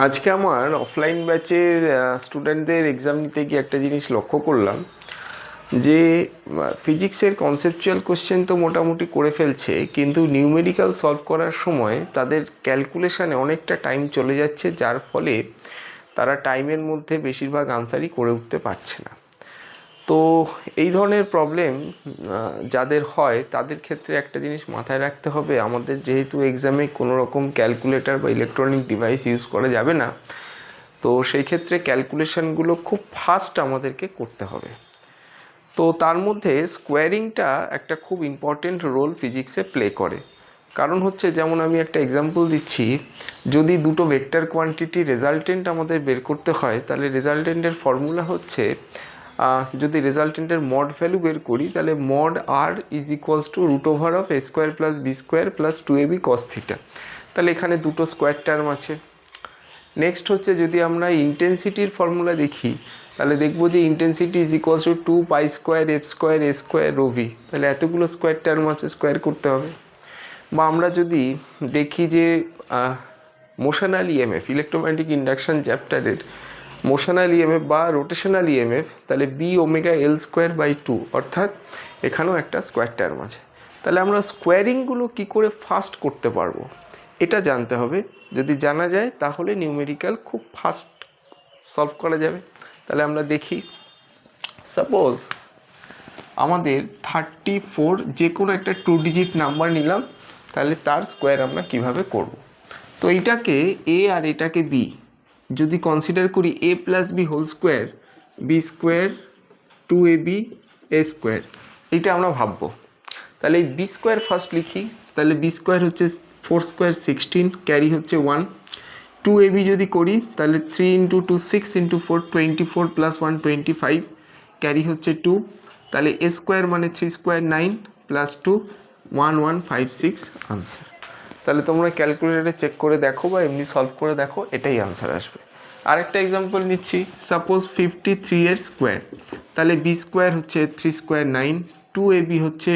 আজকে আমার অফলাইন ব্যাচের স্টুডেন্টদের এক্সাম নিতে গিয়ে একটা জিনিস লক্ষ্য করলাম যে ফিজিক্সের কনসেপচুয়াল কোশ্চেন তো মোটামুটি করে ফেলছে, কিন্তু নিউমেরিক্যাল সলভ করার সময় তাদের ক্যালকুলেশানে অনেকটা টাইম চলে যাচ্ছে, যার ফলে তারা টাইমের মধ্যে বেশিরভাগ আনসারই করে উঠতে পারছে না। তো এই ধরনের প্রবলেম যাদের হয় তাদের ক্ষেত্রে একটা জিনিস মাথায় রাখতে হবে, আমাদের যেহেতু এক্সামে কোনো রকম ক্যালকুলেটর বা ইলেকট্রনিক ডিভাইস ইউজ করা যাবে না, তো সেই ক্ষেত্রে ক্যালকুলেশনগুলো খুব ফাস্ট আমাদেরকে করতে হবে। তো তার মধ্যে স্কোয়ারিংটা একটা খুব ইম্পর্টেন্ট রোল ফিজিক্সে প্লে করে। কারণ হচ্ছে, যেমন আমি একটা এক্সাম্পল দিচ্ছি, যদি দুটো ভেক্টর কোয়ান্টিটি রেজাল্টেন্ট আমাদের বের করতে হয়, তাহলে রেজাল্টেন্টের ফর্মুলা হচ্ছে, যদি রেজাল্টেন্টের মড ভ্যালু বের করি, তাহলে mod R is equals to root over of A square plus B square plus 2ab cos theta. তাহলে এখানে দুটো স্কোয়ার টার্ম আছে। নেক্সট হচ্ছে, যদি আমরা ইন্টেন্সিটির ফর্মুলা দেখি, তাহলে দেখবো যে intensity is equals to 2 pi square F square A square rho V. তাহলে এতগুলো স্কোয়ার টার্ম আছে, স্কোয়ার করতে হবে। বা আমরা যদি দেখি যে মোশনাল ইএমএফ, ইলেকট্রোম্যাগনেটিক ইন্ডাকশন চ্যাপ্টারের মোশনাল ইএমএফ বা রোটেশনাল ইএমএফ, তাহলে B omega L square by 2, অর্থাৎ এখানেও একটা স্কোয়ার টার্ম আছে। তাহলে আমরা স্কোয়ারিংগুলো কী করে ফাস্ট করতে পারবো এটা জানতে হবে। যদি জানা যায় তাহলে নিউমেরিক্যাল খুব ফাস্ট সলভ করা যাবে। তাহলে আমরা দেখি, সাপোজ আমাদের 34 যে কোনো একটা 2 ডিজিট নাম্বার নিলাম, তাহলে তার স্কোয়ার আমরা কিভাবে করব। তো এইটাকে এ আর এটাকে বি যদি কনসিডার করি, A plus B whole square B square 2ab A square, এইটা আমরা ভাববো। তাহলে এই বি স্কোয়ার ফার্স্ট লিখি। তাহলে বি স্কোয়ার হচ্ছে 4 স্কোয়ার 16, ক্যারি হচ্ছে 1। 2ab যদি করি, তাহলে 3 ইন্টু 2 6 ইন্টু 4 24 প্লাস 1 25, ক্যারি হচ্ছে 2। তাহলে এ স্কোয়ার মানে 3 স্কোয়ার 9 প্লাস 2 1156 আনসার। তাহলে তোমরা ক্যালকুলেটারে চেক করে দেখো বা এমনি সলভ করে দেখো, এটাই আনসার আসবে। আরেকটা এক্সাম্পল নিচ্ছি, সাপোজ 53 এর স্কোয়ার। তাহলে বি স্কোয়ার হচ্ছে 3 স্কোয়ার 9, 2ab হচ্ছে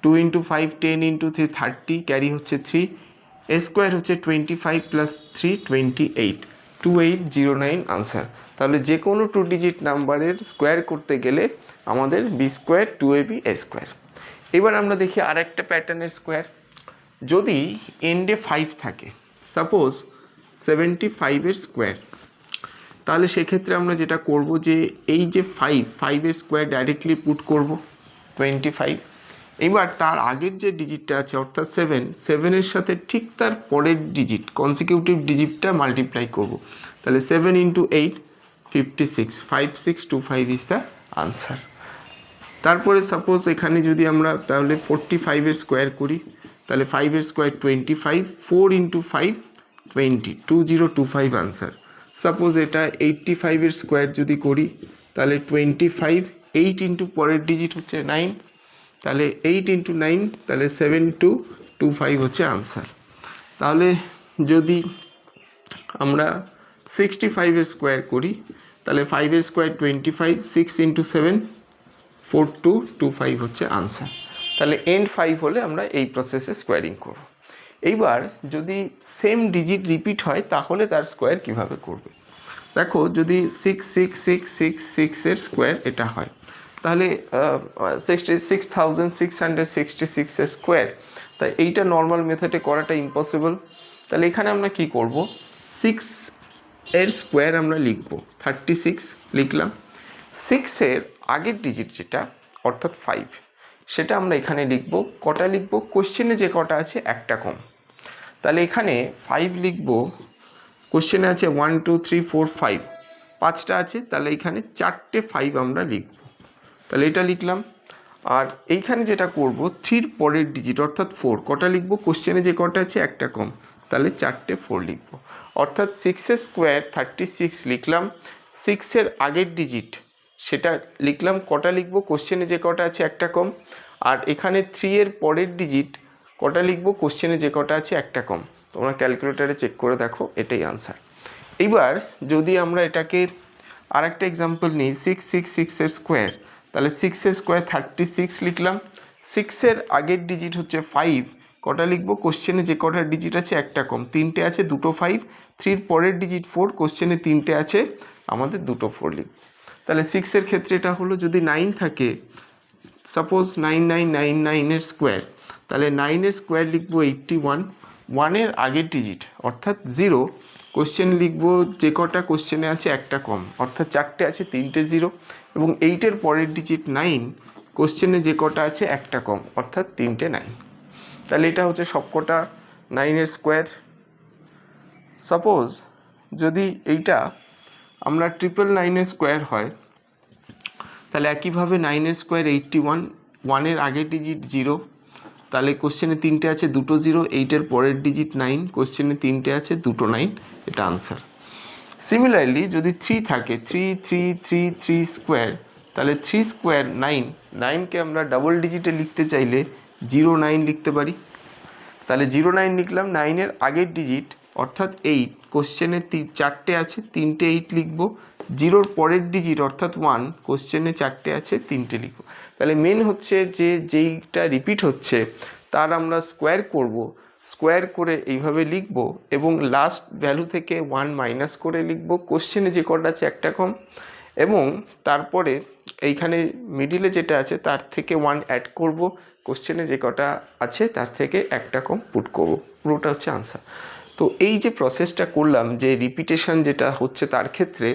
2 ইন্টু 5 10 ইন্টু 3 30, ক্যারি হচ্ছে 3। এ স্কোয়ার হচ্ছে 25 প্লাস 3 28, 2809 আনসার। তাহলে যে কোনো 2 ডিজিট নাম্বারের স্কোয়ার করতে গেলে আমাদের B square 2ab A square. এবার আমরা দেখি আর একটা প্যাটার্নের স্কোয়ার। যদি এন্ডে 5 থাকে, সাপোজ 75 স্কোয়ার, তাহলে সেক্ষেত্রে আমরা যেটা করব যে এই যে 5 স্কোয়ার ডাইরেক্টলি পুট করব 25। এবার তার আগের যে ডিজিটটা আছে অর্থাৎ 7 সাথে ঠিক তার পরের ডিজিট কনসিকিউটিভ ডিজিটটা মাল্টিপ্লাই করব। তাহলে 7 ইন্টু 8 56, 5625 ইজ দ্য আনসার। তারপরে সাপোজ এখানে যদি আমরা তাহলে 45 স্কোয়ার করি, তাহলে 5 স্কোয়ার 25, 4 ইন্টু 5 20, 2025 আনসার। সাপোজ এটা 85 স্কোয়ার যদি করি, তাহলে 25, 8 ইন্টু পরের ডিজিট হচ্ছে 9, তাহলে 8 ইন্টু 9, তাহলে 7225 হচ্ছে আনসার। তাহলে যদি আমরা 65 স্কোয়ার করি, তাহলে 5 স্কোয়ার 25, 6 ইন্টু 7 4225 হচ্ছে আনসার। তাহলে এন্ড 5 হলে আমরা এই প্রসেসে স্কোয়ারিং করব। এইবার যদি সেম ডিজিট রিপিট হয় তাহলে তার স্কোয়ার কিভাবে করবে দেখো। যদি 66666 এর স্কোয়ার এটা হয়, তাহলে 66,666 এর স্কোয়ার। তাই এইটা নর্মাল মেথডে করাটা ইম্পসিবল। তাহলে এখানে আমরা কি করব, 6 এর স্কোয়ার আমরা লিখব, 36 লিখলাম। 6 এর আগের ডিজিট যেটা অর্থাৎ 5, সেটা আমরা এখানে লিখব। কটা লিখব, কোশ্চেনে যে কটা আছে একটা কম। তাহলে এখানে 5 লিখব, কোশ্চেনে আছে 1 2 3 4 5, 5টা আছে, তাহলে এখানে 4টে 5 আমরা লিখব। তাহলে এটা লিখলাম। আর এইখানে যেটা করব, 3 পরের ডিজিট অর্থাৎ 4, কটা লিখব, কোশ্চেনে যে কটা আছে একটা কম, তাহলে 4টে 4 লিখব। অর্থাৎ 6 স্কোয়ার 36 লিখলাম। 6 এর আগের ডিজিট সেটা লিখলাম, কটা লিখব, কোশ্চেনে যে কটা আছে একটা কম। আর এখানে 3 এর পরের ডিজিট কটা লিখব, কোশ্চেনে যে কটা আছে একটা কম। তোমরা ক্যালকুলেটারে চেক করে দেখো, এটাই আনসার। এইবার যদি আমরা এটাকে আরেকটা এক্সাম্পল নিই, 666 এর স্কোয়ার, তাহলে 6 এর স্কোয়ার 36 লিখলাম। 6 এর আগের ডিজিট হচ্ছে 5, কটা লিখবো, কোশ্চেনে যে কটা ডিজিট আছে একটা কম, 3টে আছে, 2টো 5, 3-র পরের ডিজিট 4, কোশ্চেনে 3টে আছে, আমাদের 2টো 4 লিখব। তাহলে 6-এর ক্ষেত্রে এটা হলো, যদি 9 থাকে, সাপোজ 9999 এর স্কোয়ার, তাহলে 9-এর স্কোয়ার লিখবো 81, 1-এর আগের ডিজিট অর্থাৎ 0, কোশ্চেন লিখবো যে কটা কোশ্চেনে আছে একটা কম অর্থাৎ 4টে আছে, 3টে 0, এবং 8-এর পরের ডিজিট 9, কোশ্চেনে যে কটা আছে একটা কম অর্থাৎ 3টে 9। তাহলে এটা হচ্ছে সবকটা 9-এর স্কোয়ার। সাপোজ যদি এইটা আমরা 999-এর স্কোয়ার হয়, তাহলে একইভাবে 9-এর স্কোয়ার 81, 1-এর আগের ডিজিট 0, তাহলে কোশ্চেনে 3টে আছে, 2টো 0, 8-এর পরের ডিজিট 9, কোশ্চেনে 3টে আছে, 2টো 9, এটা আনসার। সিমিলারলি যদি 3 থাকে, 3 স্কোয়ার, তাহলে 3 স্কোয়ার 9, 9কে আমরা ডাবল ডিজিটে লিখতে চাইলে 09 লিখতে পারি। তাহলে 09 লিখলাম, 9-এর আগের ডিজিট অর্থাৎ 8, কোশ্চেনে 4টে আছে, 3টে 8 লিখব, 0-র পরের ডিজিট অর্থাৎ 1, কোশ্চেনে 4টে আছে, 3টে লিখব। তাহলে মেন হচ্ছে যে যেইটা রিপিট হচ্ছে তার আমরা স্কোয়ার করব, স্কোয়ার করে এইভাবে লিখব এবং লাস্ট ভ্যালু থেকে 1 মাইনাস করে লিখব, কোশ্চেনে যে কটা আছে একটা কম, এবং তারপরে এইখানে মিডিলে যেটা আছে তার থেকে 1 অ্যাড করব, কোশ্চেনে যে কটা আছে তার থেকে একটা কম পুট করব, পুরোটা হচ্ছে আনসার। তো এই যে প্রসেসটা করলাম, যে রিপিটেশন যেটা হচ্ছে তার ক্ষেত্রে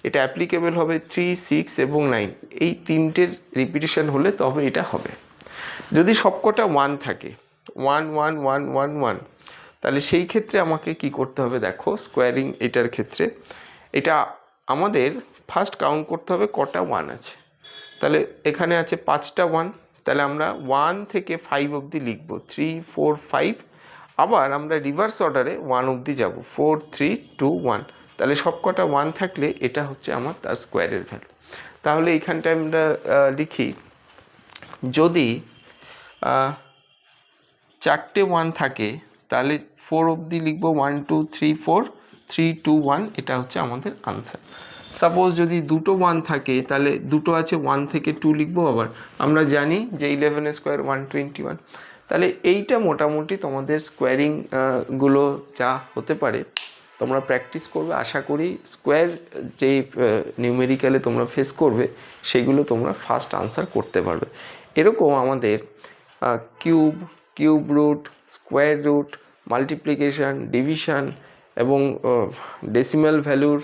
এটা অ্যাপ্লিকেবল হবে 3, 6 এবং 9, এই 3টের রিপিটেশন হলে তবে এটা হবে। যদি সবকটা 1 থাকে, 1 1 1 1 1, তাহলে সেই ক্ষেত্রে আমাকে কি করতে হবে, দেখো স্কোয়ারিং এটার ক্ষেত্রে এটা আমাদের ফার্স্ট কাউন্ট করতে হবে কটা 1 আছে। তাহলে এখানে আছে 5টা 1, তাহলে আমরা 1 থেকে 5 অবধি লিখব, 3 4 5, আবার আমরা রিভার্স অর্ডারে 1 অবধি যাব, 4 3 2 1, তাহলে সবকটা 1 থাকলে এটা হচ্ছে আমার তার স্কোয়ারের ভ্যালু। তাহলে এইখানটায় আমরা লিখি, যদি 4টে 1 থাকে তাহলে 4 অবধি লিখব, 1 2 3 4, 3 2 1, এটা হচ্ছে আমাদের আনসার। সাপোজ যদি 2টো 1 থাকে, তাহলে 2টো আছে, 1 থেকে 2 লিখব, আবার আমরা জানি যে 11 স্কোয়ার 121। তাহলে এইটা মোটামুটি তোমাদের স্কোয়ারিং গুলো যা হতে পারে তোমরা প্র্যাকটিস করবে, আশা করি স্কোয়ার যে নিউমেরিক্যালে তোমরা ফেস করবে সেগুলো তোমরা ফার্স্ট আনসার করতে পারবে। এরকম আমাদের cube root, square root, multiplication, division এবং ডেসিমাল ভ্যালুর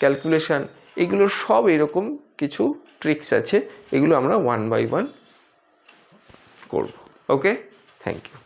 ক্যালকুলেশান, এগুলো সব এরকম কিছু ট্রিক্স আছে, এগুলো আমরা 1 by 1 করব। ওকে, থ্যাংক ইউ।